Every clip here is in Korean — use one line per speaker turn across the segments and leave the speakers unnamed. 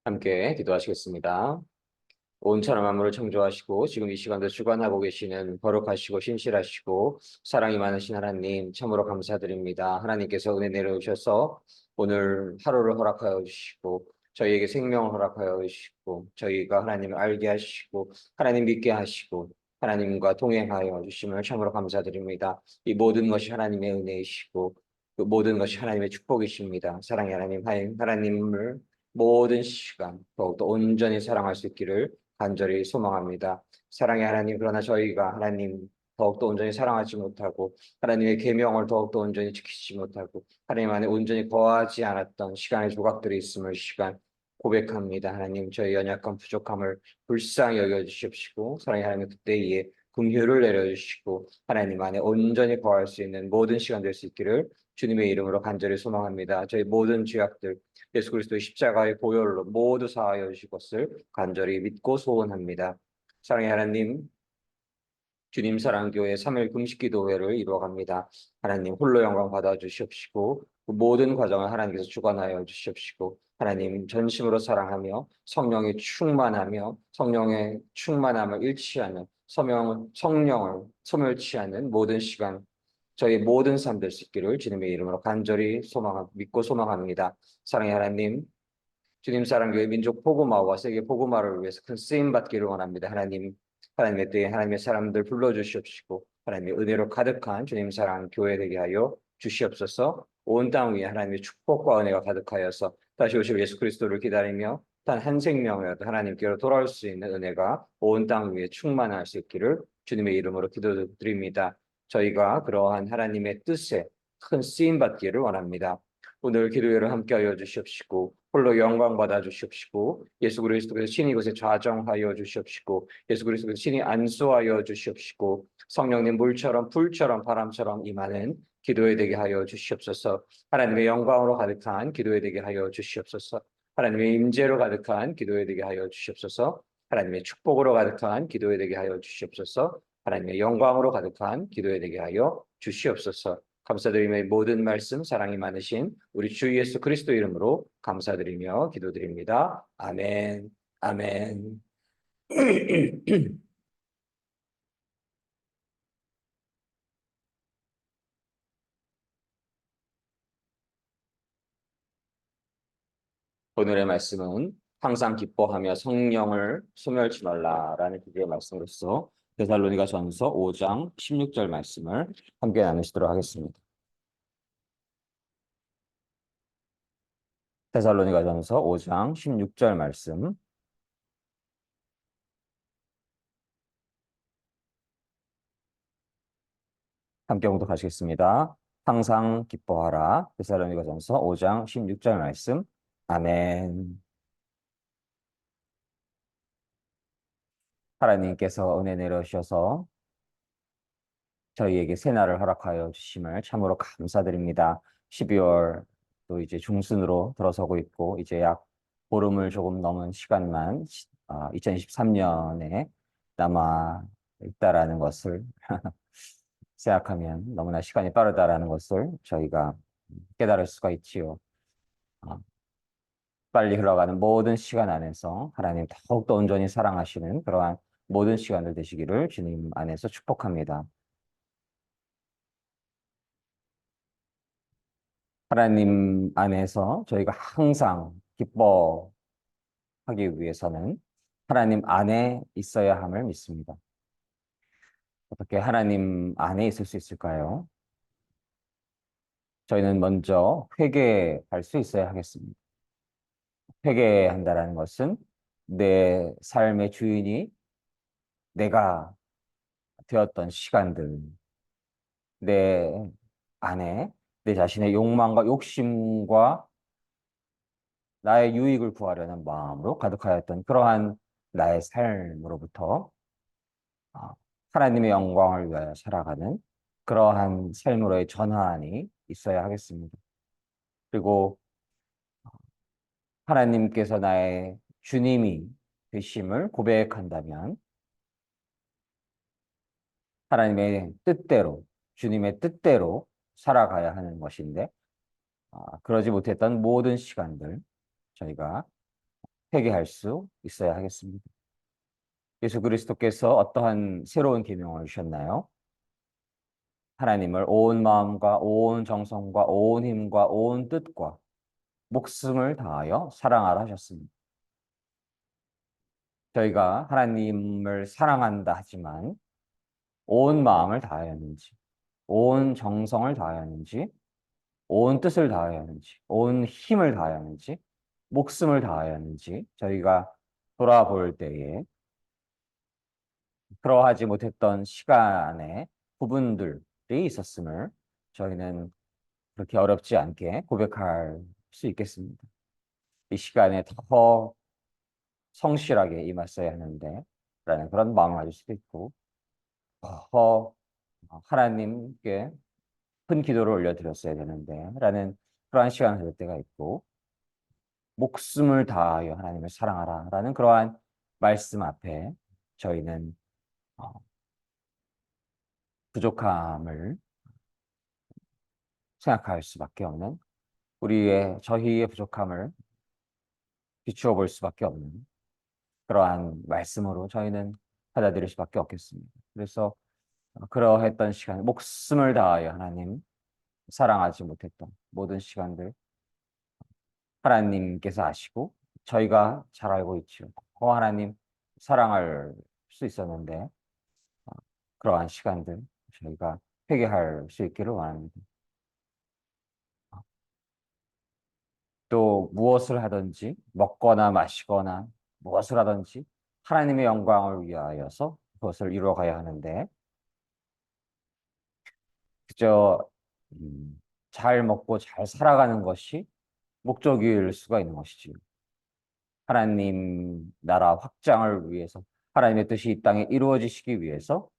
함께 기도하시겠습니다. 온 천하 만물을 창조하시고 지금 이 시간도 주관하고 계시는 거룩하시고 신실하시고 사랑이 많으신 하나님 참으로 감사드립니다. 하나님께서 은혜 내려오셔서 오늘 하루를 허락하여 주시고 저희에게 생명을 허락하여 주시고 저희가 하나님을 알게 하시고 하나님 믿게 하시고 하나님과 동행하여 주심을 참으로 감사드립니다. 이 모든 것이 하나님의 은혜이시고 그 모든 것이 하나님의 축복이십니다. 사랑의 하나님, 하나님을 모든 시간 더욱더 온전히 사랑할 수 있기를 간절히 소망합니다. 사랑의 하나님, 그러나 저희가 하나님 더욱더 온전히 사랑하지 못하고 하나님의 계명을 더욱더 온전히 지키지 못하고 하나님 안에 온전히 거하지 않았던 시간의 조각들이 있음을 시간 고백합니다. 하나님, 저희 연약한 부족함을 불쌍히 여겨주십시고 사랑의 하나님, 그때에 긍휼을 내려주시고 하나님 안에 온전히 거할 수 있는 모든 시간 될 수 있기를 주님의 이름으로 간절히 소망합니다. 저희 모든 죄악들 예수 그리스도의 십자가의 보혈로 모두 사하여 주실 것을 간절히 믿고 소원합니다. 사랑의 하나님, 주님 사랑교회 3일 금식기도회를 이루어갑니다. 하나님 홀로 영광 받아 주시옵시고 그 모든 과정을 하나님께서 주관하여 주시옵시고 하나님 전심으로 사랑하며 성령의 충만하며 성령의 충만함을 일치하는 성령을 소멸치하는 모든 시간 저희 모든 삶 될 수 있기를 주님의 이름으로 간절히 믿고 소망합니다. 사랑의 하나님, 주님 사랑교회 민족 복음화와 세계 복음화를 위해서 큰 쓰임 받기를 원합니다. 하나님의 때에 하나님의 사람들 불러주시옵시고 하나님의 은혜로 가득한 주님 사랑 교회 되게 하여 주시옵소서. 온 땅 위에 하나님의 축복과 은혜가 가득하여서 다시 오실 예수 그리스도를 기다리며 단 한 생명이라도 하나님께로 돌아올 수 있는 은혜가 온 땅 위에 충만할 수 있기를 주님의 이름으로 기도드립니다. 저희가 그러한 하나님의 뜻에 큰 쓰임 받기를 원합니다. 오늘 기도회를 함께하여 주시옵시고 홀로 영광 받아 주시옵시고 예수 그리스도께서 친히 이곳에 좌정하여 주시옵시고 예수 그리스도께서 친히 안수하여 주시옵시고 성령님 물처럼 불처럼 바람처럼 임하는 기도회 되게 하여 주시옵소서. 하나님의 영광으로 가득한 기도회 되게 하여 주시옵소서. 하나님의 임재로 가득한 기도회 되게 하여 주시옵소서. 하나님의 축복으로 가득한 기도회 되게 하여 주시옵소서. 하나님의 영광으로 가득한 기도회 되게 하여 주시옵소서. 감사드리며 모든 말씀 사랑이 많으신 우리 주 예수 그리스도 이름으로 감사드리며 기도드립니다. 아멘. 아멘. 오늘의 말씀은 항상 기뻐하며 성령을 소멸치 말라라는 주제의 말씀으로서 데살로니가전서 5장 16절 말씀을 함께 나누시도록 하겠습니다. 데살로니가전서 5장 16절 말씀 함께 공독하시겠습니다. 항상 기뻐하라. 데살로니가전서 5장 16절 말씀. 아멘. 하나님께서 은혜 내려주셔서 저희에게 새날을 허락하여 주심을 참으로 감사드립니다. 12월 또 이제 중순으로 들어서고 있고 이제 약 보름을 조금 넘은 시간만 2023년에 남아 있다라는 것을 생각하면 너무나 시간이 빠르다라는 것을 저희가 깨달을 수가 있지요. 어, 빨리 흘러가는 모든 시간 안에서 하나님 더욱더 온전히 사랑하시는 그러한 모든 시간들 되시기를 주님 안에서 축복합니다. 하나님 안에서 저희가 항상 기뻐하기 위해서는 하나님 안에 있어야 함을 믿습니다. 어떻게 하나님 안에 있을 수 있을까요? 저희는 먼저 회개할 수 있어야 하겠습니다. 회개한다라는 것은 내 삶의 주인이 내가 되었던 시간들, 내 안에 내 자신의 욕망과 욕심과 나의 유익을 구하려는 마음으로 가득하였던 그러한 나의 삶으로부터 아, 하나님의 영광을 위하여 살아가는 그러한 삶으로의 전환이 있어야 하겠습니다. 그리고 하나님께서 나의 주님이 되심을 고백한다면 하나님의 뜻대로, 주님의 뜻대로 살아가야 하는 것인데 그러지 못했던 모든 시간들 저희가 회개할 수 있어야 하겠습니다. 예수 그리스도께서 어떠한 새로운 계명을 주셨나요? 하나님을 온 마음과 온 정성과 온 힘과 온 뜻과 목숨을 다하여 사랑하라 하셨습니다. 저희가 하나님을 사랑한다 하지만 온 마음을 다해야 하는지, 온 정성을 다해야 하는지, 온 뜻을 다해야 하는지, 온 힘을 다해야 하는지, 목숨을 다해야 하는지 저희가 돌아볼 때에 그러하지 못했던 시간에 부분들이 있었음을 저희는 그렇게 어렵지 않게 고백할 수 있겠습니다. 이 시간에 더 성실하게 임했어야 하는데 라는 그런 마음을 가질 수도 있고 더 하나님께 큰 기도를 올려드렸어야 되는데 라는 그러한 시간을 가질 때가 있고 목숨을 다하여 하나님을 사랑하라 라는 그러한 말씀 앞에 저희는 어, 부족함을 생각할 수밖에 없는 저희의 부족함을 비추어 볼 수밖에 없는 그러한 말씀으로 저희는 받아들일 수밖에 없겠습니다. 그래서 그러했던 시간, 목숨을 다하여 하나님 사랑하지 못했던 모든 시간들 하나님께서 아시고 저희가 잘 알고 있죠. 하나님 사랑할 수 있었는데 그러한 시간들 저희가 회개할 수 있기를 원합니다. 또 무엇을 하든지 먹거나 마시거나 무엇을 하든지 하나님의 영광을 위하여서 그것을 이루어가야 하는데 그저 잘 먹고 잘 살아가는 것이 목적일 수가 있는 것이지. 하나님 나라 확장을 위해서 하나님의 뜻이 이 땅에 이루어지시기 위해서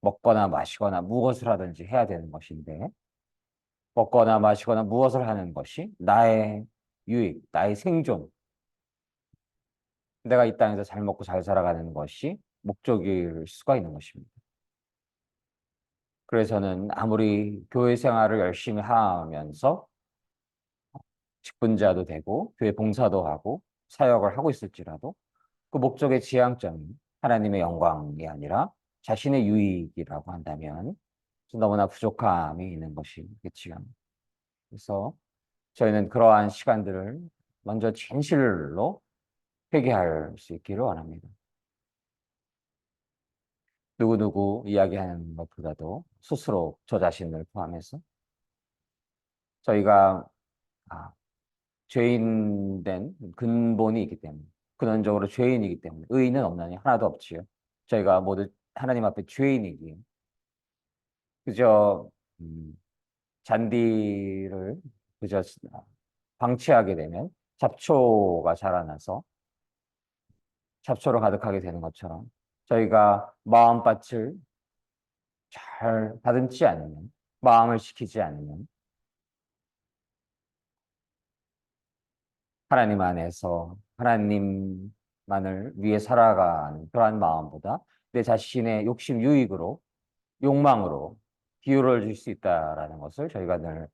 먹거나 마시거나 무엇을 하든지 해야 되는 것인데 먹거나 마시거나 무엇을 하는 것이 나의 유익, 나의 생존, 내가 이 땅에서 잘 먹고 잘 살아가는 것이 목적일 수가 있는 것입니다. 그래서는 아무리 교회 생활을 열심히 하면서 직분자도 되고 교회 봉사도 하고 사역을 하고 있을지라도 그 목적의 지향점이 하나님의 영광이 아니라 자신의 유익이라고 한다면 너무나 부족함이 있는 것이겠지요. 그래서 저희는 그러한 시간들을 먼저 진실로 회개할 수 있기를 원합니다. 누구누구 이야기하는 것보다도 스스로 저 자신을 포함해서 저희가 아, 죄인된 근본이 있기 때문에 근원적으로 죄인이기 때문에 의인은 없나니 하나도 없지요. 저희가 모두 하나님 앞에 죄인이기에 그저 잔디를 그저 방치하게 되면 잡초가 자라나서 잡초로 가득하게 되는 것처럼 저희가 마음밭을 잘 다듬지 않으면 마음을 지키지 않으면 하나님 안에서 하나님만을 위해 살아가는 그러한 마음보다 내 자신의 욕심 유익으로 욕망으로 기울어질 수 있다라는 것을 저희가 늘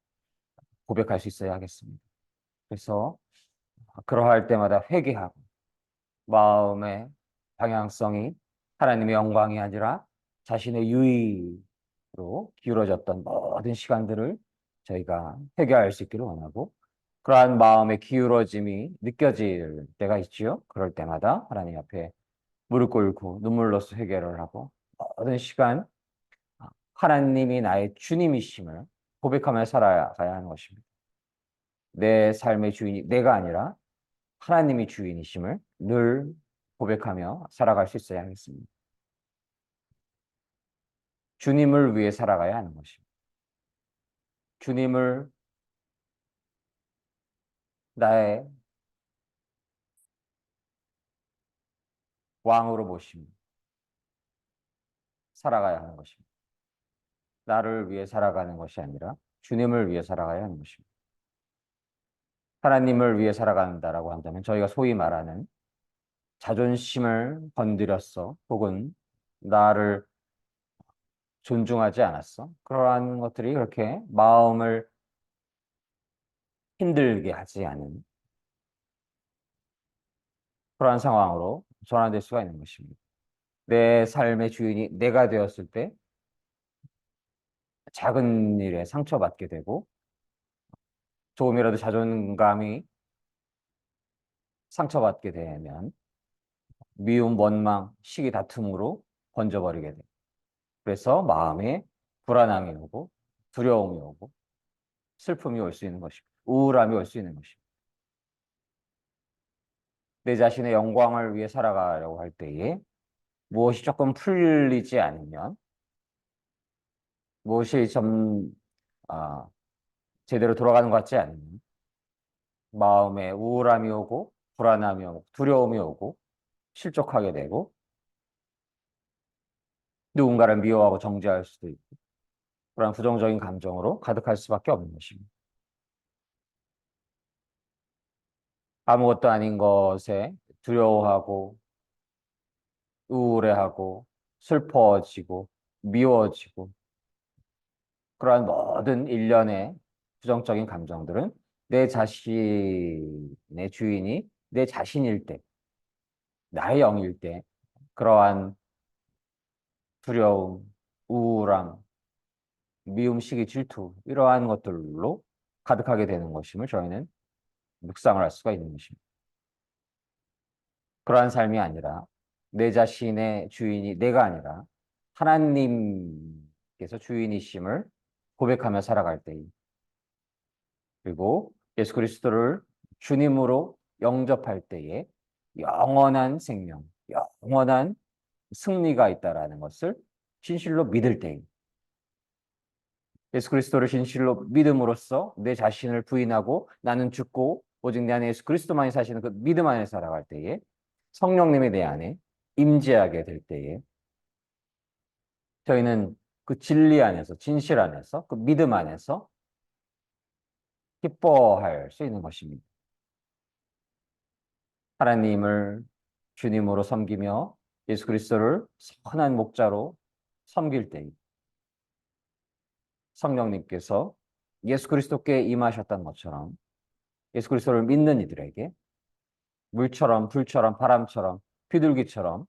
고백할 수 있어야 하겠습니다. 그래서 그러할 때마다 회개하고 마음의 방향성이 하나님의 영광이 아니라 자신의 유익으로 기울어졌던 모든 시간들을 저희가 회개할 수 있기를 원하고 그러한 마음의 기울어짐이 느껴질 때가 있지요. 그럴 때마다 하나님 앞에 무릎 꿇고 눈물로써 회개를 하고 모든 시간 하나님이 나의 주님이심을 고백하며 살아가야 하는 것입니다. 내 삶의 주인이 내가 아니라 하나님이 주인이심을 늘 고백하며 살아갈 수 있어야 하겠습니다. 주님을 위해 살아가야 하는 것입니다. 주님을 나의 왕으로 모시며 살아가야 하는 것입니다. 나를 위해 살아가는 것이 아니라 주님을 위해 살아가야 하는 것입니다. 하나님을 위해 살아간다라고 한다면 저희가 소위 말하는 자존심을 건드렸어 혹은 나를 존중하지 않았어. 그러한 것들이 그렇게 마음을 힘들게 하지 않은 그러한 상황으로 전환될 수가 있는 것입니다. 내 삶의 주인이 내가 되었을 때 작은 일에 상처받게 되고 조금이라도 자존감이 상처받게 되면 미움, 원망, 시기, 다툼으로 번져버리게 돼. 그래서 마음에 불안함이 오고 두려움이 오고 슬픔이 올 수 있는 것이고 우울함이 올 수 있는 것이고 내 자신의 영광을 위해 살아가려고 할 때에 무엇이 조금 풀리지 않으면 무엇이 아, 제대로 돌아가는 것 같지 않으면 마음에 우울함이 오고 불안함이 오고 두려움이 오고 실족하게 되고 누군가를 미워하고 정죄할 수도 있고 그런 부정적인 감정으로 가득할 수밖에 없는 것입니다. 아무것도 아닌 것에 두려워하고 우울해하고 슬퍼지고 미워지고 그러한 모든 일련의 부정적인 감정들은 내 자신의 주인이 내 자신일 때, 나의 영일 때 그러한 두려움, 우울함, 미움, 시기, 질투 이러한 것들로 가득하게 되는 것임을 저희는 묵상을 할 수가 있는 것입니다. 그러한 삶이 아니라 내 자신의 주인이 내가 아니라 하나님께서 주인이심을 고백하며 살아갈 때 그리고 예수 그리스도를 주님으로 영접할 때에 영원한 생명, 영원한 승리가 있다라는 것을 진실로 믿을 때 예수 그리스도를 진실로 믿음으로써 내 자신을 부인하고 나는 죽고 오직 내 안에 예수 그리스도만이 사시는 그 믿음 안에 살아갈 때에 성령님이 내 안에 임재하게 될 때에 저희는 그 진리 안에서 진실 안에서 그 믿음 안에서 기뻐할 수 있는 것입니다. 하나님을 주님으로 섬기며 예수 그리스도를 선한 목자로 섬길 때 성령님께서 예수 그리스도께 임하셨던 것처럼 예수 그리스도를 믿는 이들에게 물처럼 불처럼 바람처럼 비둘기처럼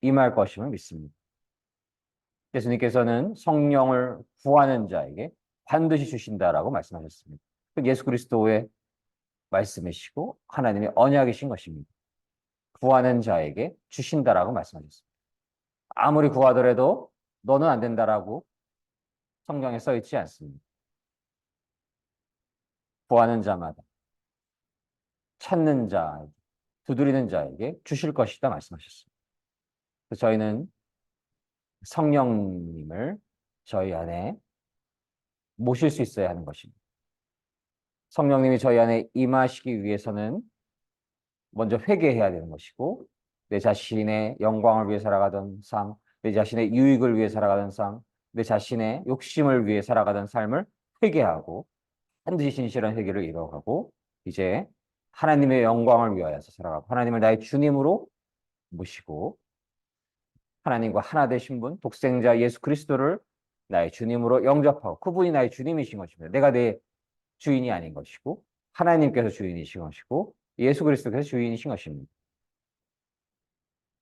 임할 것임을 믿습니다. 예수님께서는 성령을 구하는 자에게 반드시 주신다라고 말씀하셨습니다. 예수 그리스도의 말씀이시고 하나님의 언약이신 것입니다. 구하는 자에게 주신다라고 말씀하셨습니다. 아무리 구하더라도 너는 안 된다라고 성경에 써 있지 않습니다. 구하는 자마다 찾는 자, 두드리는 자에게 주실 것이다 말씀하셨습니다. 그래서 저희는 성령님을 저희 안에 모실 수 있어야 하는 것입니다. 성령님이 저희 안에 임하시기 위해서는 먼저 회개해야 되는 것이고 내 자신의 영광을 위해 살아가던 삶, 내 자신의 유익을 위해 살아가던 삶, 내 자신의 욕심을 위해 살아가던 삶을 회개하고 반드시 진실한 회개를 이뤄가고 이제 하나님의 영광을 위하여서 살아가고 하나님을 나의 주님으로 모시고 하나님과 하나 되신 분, 독생자 예수 그리스도를 나의 주님으로 영접하고 그분이 나의 주님이신 것입니다. 내가 내 주인이 아닌 것이고 하나님께서 주인이신 것이고 예수 그리스도께서 주인이신 것입니다.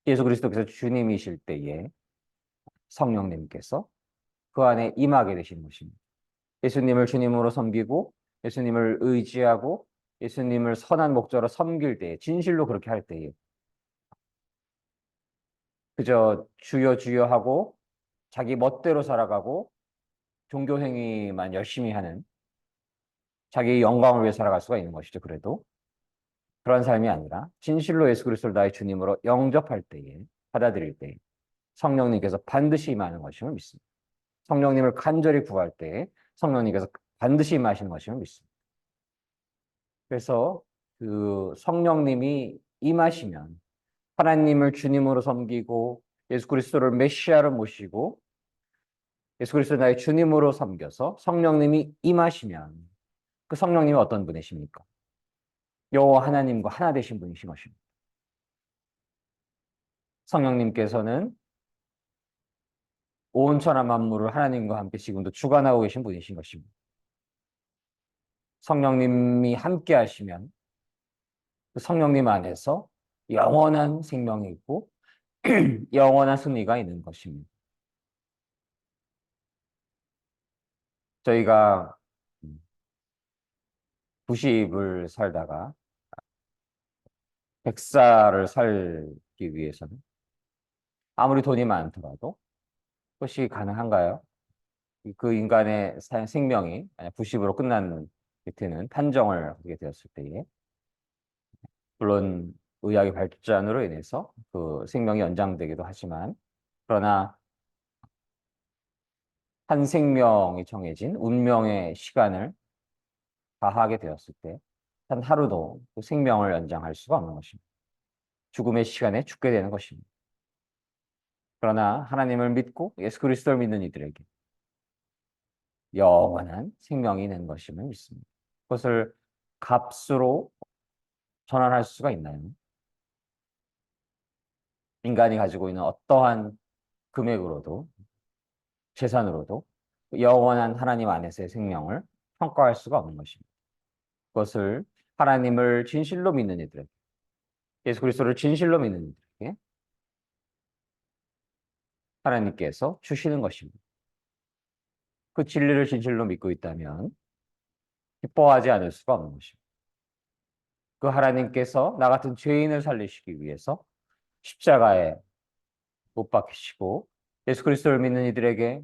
예수 그리스도께서 주님이실 때에 성령님께서 그 안에 임하게 되시는 것입니다. 예수님을 주님으로 섬기고 예수님을 의지하고 예수님을 선한 목적으로 섬길 때에 진실로 그렇게 할 때에 그저 주여 주여 하고 자기 멋대로 살아가고 종교 행위만 열심히 하는 자기 영광을 위해 살아갈 수가 있는 것이죠. 그래도 그런 삶이 아니라 진실로 예수 그리스도를 나의 주님으로 영접할 때에 받아들일 때에 성령님께서 반드시 임하는 것임을 믿습니다. 성령님을 간절히 구할 때에 성령님께서 반드시 임하시는 것임을 믿습니다. 그래서 그 성령님이 임하시면 하나님을 주님으로 섬기고 예수 그리스도를 메시아로 모시고 예수 그리스도를 나의 주님으로 섬겨서 성령님이 임하시면 그 성령님이 어떤 분이십니까? 여호와 하나님과 하나 되신 분이신 것입니다. 성령님께서는 온 천하 만물을 하나님과 함께 지금도 주관하고 계신 분이신 것입니다. 성령님이 함께 하시면 그 성령님 안에서 영원한 생명이 있고 영원한 승리가 있는 것입니다. 저희가 90을 살다가 100살을 살기 위해서는 아무리 돈이 많더라도 그것이 가능한가요? 그 인간의 생명이 만약 90으로 끝난 때는 판정을 하게 되었을 때에 물론 의학의 발전으로 인해서 그 생명이 연장되기도 하지만 그러나 한 생명이 정해진 운명의 시간을 다하게 되었을 때 단 하루도 그 생명을 연장할 수가 없는 것입니다. 죽음의 시간에 죽게 되는 것입니다. 그러나 하나님을 믿고 예수 그리스도를 믿는 이들에게 영원한 생명이 있는 것임을 믿습니다. 그것을 값으로 전환할 수가 있나요? 인간이 가지고 있는 어떠한 금액으로도 재산으로도 영원한 하나님 안에서의 생명을 평가할 수가 없는 것입니다. 그것을 하나님을 진실로 믿는 이들에게 예수 그리스도를 진실로 믿는 이들에게 하나님께서 주시는 것입니다. 그 진리를 진실로 믿고 있다면 기뻐하지 않을 수가 없는 것입니다. 그 하나님께서 나 같은 죄인을 살리시기 위해서 십자가에 못 박히시고 예수 그리스도를 믿는 이들에게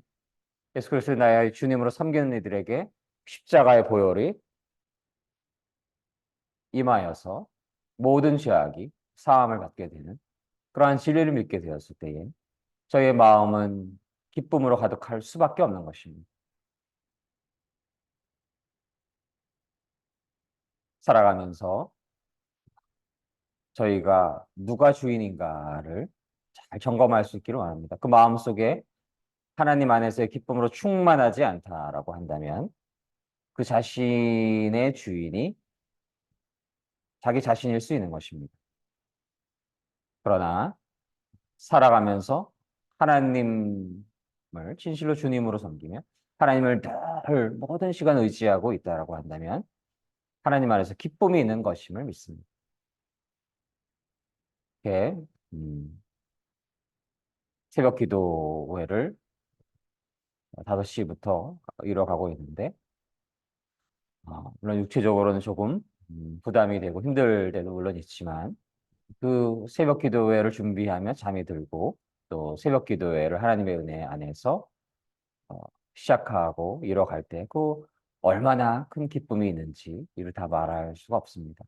예수 그리스도를 나의 주님으로 섬기는 이들에게 십자가의 보혈이 임하여서 모든 죄악이 사함을 받게 되는 그러한 진리를 믿게 되었을 때에 저희의 마음은 기쁨으로 가득할 수밖에 없는 것입니다. 살아가면서 저희가 누가 주인인가를 잘 점검할 수 있기를 원합니다. 그 마음속에 하나님 안에서의 기쁨으로 충만하지 않다라고 한다면 그 자신의 주인이 자기 자신일 수 있는 것입니다. 그러나 살아가면서 하나님을 진실로 주님으로 섬기며 하나님을 늘 모든 시간 의지하고 있다라고 한다면 하나님 안에서 기쁨이 있는 것임을 믿습니다. 이렇게 새벽 기도회를 5시부터 이뤄가고 있는데 물론 육체적으로는 조금 부담이 되고 힘들 때도 물론 있지만 그 새벽 기도회를 준비하며 잠이 들고 또 새벽 기도회를 하나님의 은혜 안에서 어, 시작하고 이뤄갈 때 그 얼마나 큰 기쁨이 있는지 이를 다 말할 수가 없습니다.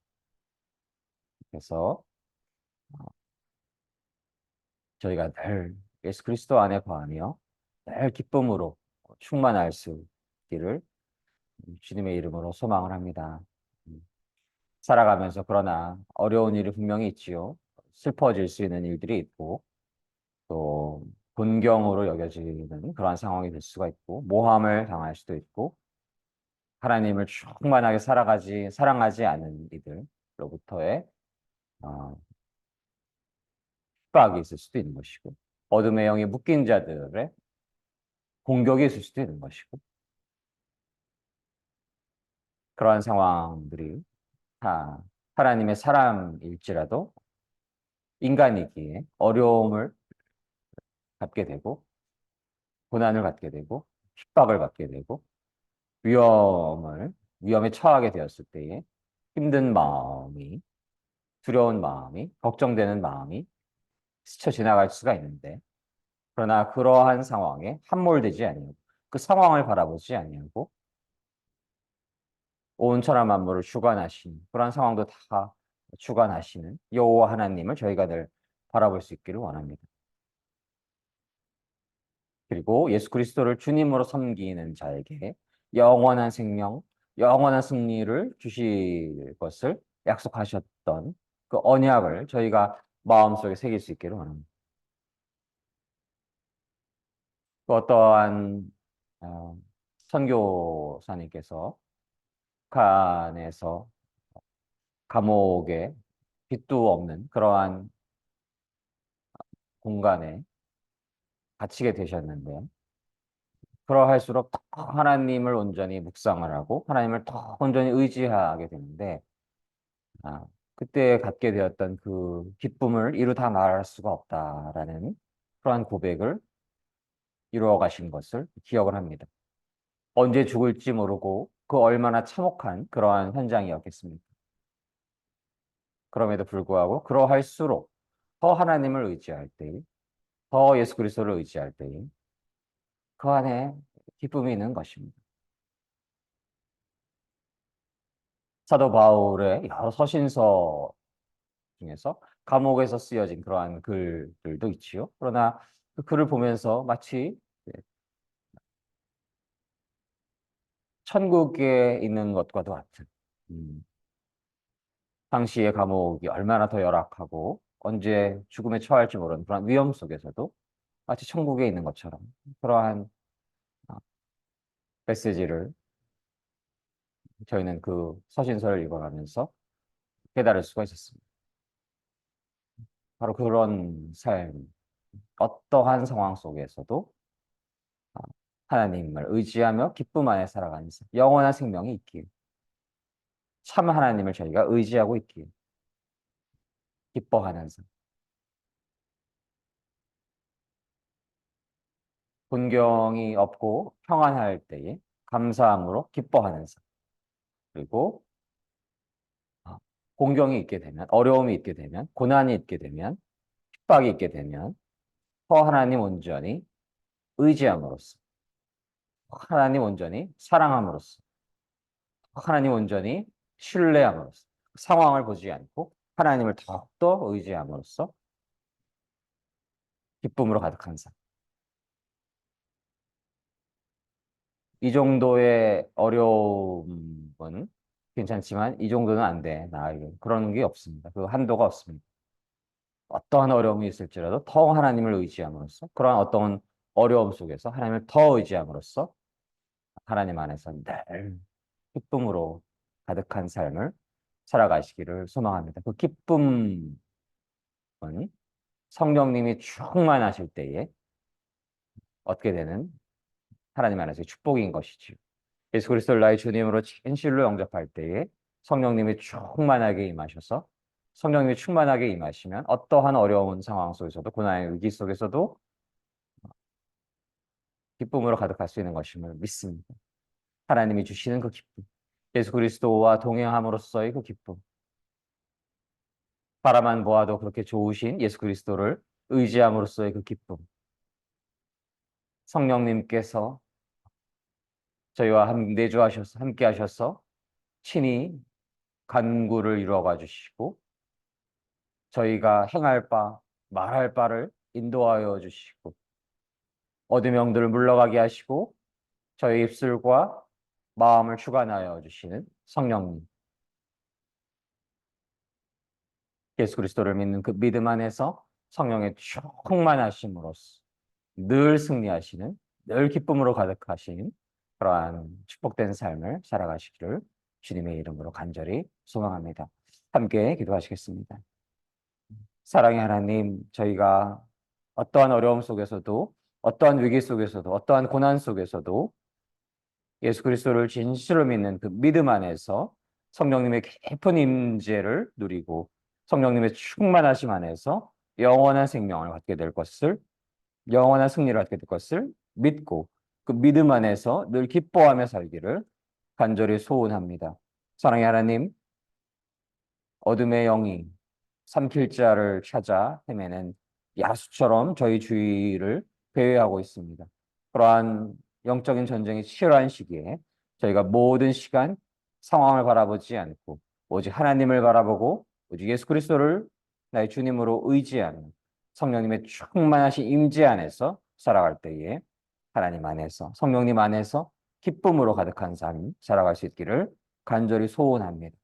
그래서 저희가 늘 예수 그리스도 안에 거하며 늘 기쁨으로 충만할 수 있기를 주님의 이름으로 소망을 합니다. 음, 살아가면서 그러나 어려운 일이 분명히 있지요. 슬퍼질 수 있는 일들이 있고 또 곤경으로 여겨지는 그러한 상황이 될 수가 있고 모함을 당할 수도 있고 하나님을 충만하게 사랑하지 않은 이들로부터의 어, 핍박이 있을 수도 있는 것이고 어둠의 영이 묶인 자들의 공격이 있을 수도 있는 것이고 그러한 상황들이 다 하나님의 사람일지라도 인간이기에 어려움을 갖게 되고 고난을 갖게 되고 핍박을 받게 되고 위험에 처하게 되었을 때에 힘든 마음이 두려운 마음이 걱정되는 마음이 스쳐 지나갈 수가 있는데 그러나 그러한 상황에 함몰되지 아니하고 그 상황을 바라보지 아니하고 온 천하 만물을 주관하신 그러한 상황도 다 주관하시는 여호와 하나님을 저희가 늘 바라볼 수 있기를 원합니다. 그리고 예수 그리스도를 주님으로 섬기는 자에게 영원한 생명, 영원한 승리를 주실 것을 약속하셨던 그 언약을 저희가 마음속에 새길 수 있기를 원합니다. 또 어떠한 어, 선교사님께서 북한에서 감옥에 빛도 없는 그러한 공간에 갇히게 되셨는데 그러할수록 더 하나님을 온전히 묵상을 하고 하나님을 더 온전히 의지하게 되는데 그때 갖게 되었던 그 기쁨을 이루 다 말할 수가 없다라는 그러한 고백을 이루어 가신 것을 기억을 합니다. 언제 죽을지 모르고 그 얼마나 참혹한 그러한 현장이었겠습니까? 그럼에도 불구하고 그러할수록 더 하나님을 의지할 때, 더 예수 그리스도를 의지할 때, 그 안에 기쁨이 있는 것입니다. 사도 바울의 여러 서신서 중에서 감옥에서 쓰여진 그러한 글들도 있지요. 그러나 그 글을 보면서 마치 천국에 있는 것과도 같은, 음, 당시의 감옥이 얼마나 더 열악하고 언제 죽음에 처할지 모르는 그런 위험 속에서도 마치 천국에 있는 것처럼 그러한 어, 메시지를 저희는 그 서신서를 읽어가면서 깨달을 수가 있었습니다. 바로 그런 삶, 어떠한 상황 속에서도 어, 하나님을 의지하며 기쁨 안에 살아가는 삶, 영원한 생명이 있길, 참 하나님을 저희가 의지하고 있길, 기뻐하는 삶. 분경이 없고 평안할 때에 감사함으로 기뻐하는 삶. 그리고 어, 공경이 있게 되면, 어려움이 있게 되면, 고난이 있게 되면, 핍박이 있게 되면, 하나님 온전히 의지함으로써, 하나님 온전히 사랑함으로써, 하나님 온전히 신뢰함으로써, 상황을 보지 않고 하나님을 더욱더 의지함으로써 기쁨으로 가득한 삶. 이 정도의 어려움은 괜찮지만 이 정도는 안 돼, 나에게. 그런 게 없습니다. 그 한도가 없습니다. 어떠한 어려움이 있을지라도 더 하나님을 의지함으로써 그러한 어떤 어려움 속에서 하나님을 더 의지함으로써 하나님 안에서 늘 기쁨으로 가득한 삶을 살아가시기를 소망합니다. 그 기쁨은 성령님이 충만하실 때에 얻게 되는 하나님 안에서의 축복인 것이지요. 예수 그리스도를 나의 주님으로 진실로 영접할 때에 성령님이 충만하게 임하셔서 성령님이 충만하게 임하시면 어떠한 어려운 상황 속에서도 고난의 위기 속에서도 기쁨으로 가득할 수 있는 것임을 믿습니다. 하나님이 주시는 그 기쁨, 예수 그리스도와 동행함으로써의 그 기쁨, 바라만 보아도 그렇게 좋으신 예수 그리스도를 의지함으로써의 그 기쁨, 성령님께서 저희와 내주하셔서 함께 하셔서 친히 간구를 이루어가 주시고 저희가 행할 바, 말할 바를 인도하여 주시고 어둠의 영들을 물러가게 하시고 저희 입술과 마음을 주관하여 주시는 성령님, 예수 그리스도를 믿는 그 믿음 안에서 성령의 충만하심으로써 늘 승리하시는, 늘 기쁨으로 가득하신 그러한 축복된 삶을 살아가시기를 주님의 이름으로 간절히 소망합니다. 함께 기도하시겠습니다. 사랑의 하나님, 저희가 어떠한 어려움 속에서도, 어떠한 위기 속에서도, 어떠한 고난 속에서도 예수 그리스도를 진실로 믿는 그 믿음 안에서 성령님의 깊은 임재를 누리고 성령님의 충만하심 안에서 영원한 생명을 갖게 될 것을, 영원한 승리를 갖게 될 것을 믿고 그 믿음 안에서 늘 기뻐하며 살기를 간절히 소원합니다. 사랑의 하나님, 어둠의 영이 삼킬 자를 찾아 헤매는 야수처럼 저희 주위를 배회하고 있습니다. 그러한 영적인 전쟁이 치열한 시기에 저희가 모든 시간 상황을 바라보지 않고 오직 하나님을 바라보고 오직 예수 그리스도를 나의 주님으로 의지하는 성령님의 충만하신 임재 안에서 살아갈 때에 하나님 안에서 성령님 안에서 기쁨으로 가득한 삶 살아갈 수 있기를 간절히 소원합니다.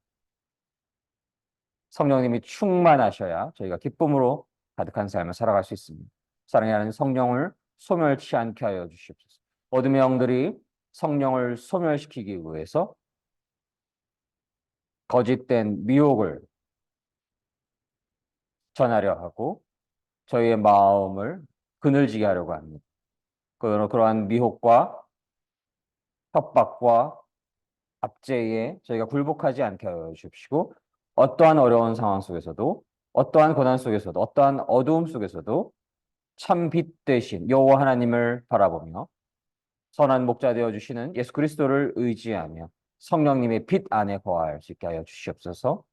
성령님이 충만하셔야 저희가 기쁨으로 가득한 삶을 살아갈 수 있습니다. 사랑의 하나님 성령을 소멸치 않게 하여 주시옵소서. 어둠의 영들이 성령을 소멸시키기 위해서 거짓된 미혹을 전하려 하고 저희의 마음을 그늘지게 하려고 합니다. 그러한 미혹과 협박과 압제에 저희가 굴복하지 않게 하여 주십시고 어떠한 어려운 상황 속에서도, 어떠한 고난 속에서도, 어떠한 어두움 속에서도 참 빛 되신 여호와 하나님을 바라보며 선한 목자 되어 주시는 예수 그리스도를 의지하며 성령님의 빛 안에 거할 수 있게 하여 주시옵소서.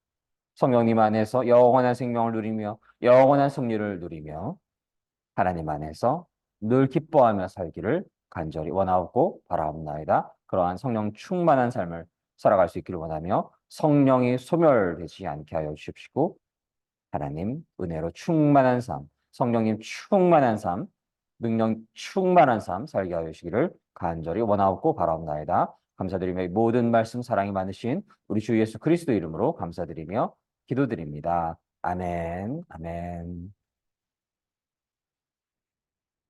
성령님 안에서 영원한 생명을 누리며 영원한 승리를 누리며 하나님 안에서 늘 기뻐하며 살기를 간절히 원하고 바라옵나이다. 그러한 성령 충만한 삶을 살아갈 수 있기를 원하며 성령이 소멸되지 않게 하여 주십시고 하나님 은혜로 충만한 삶, 성령님 충만한 삶, 능력 충만한 삶 살게 하여 주시기를 간절히 원하옵고 바라옵나이다. 감사드리며 이 모든 말씀 사랑이 많으신 우리 주 예수 그리스도 이름으로 감사드리며 기도드립니다. 아멘, 아멘.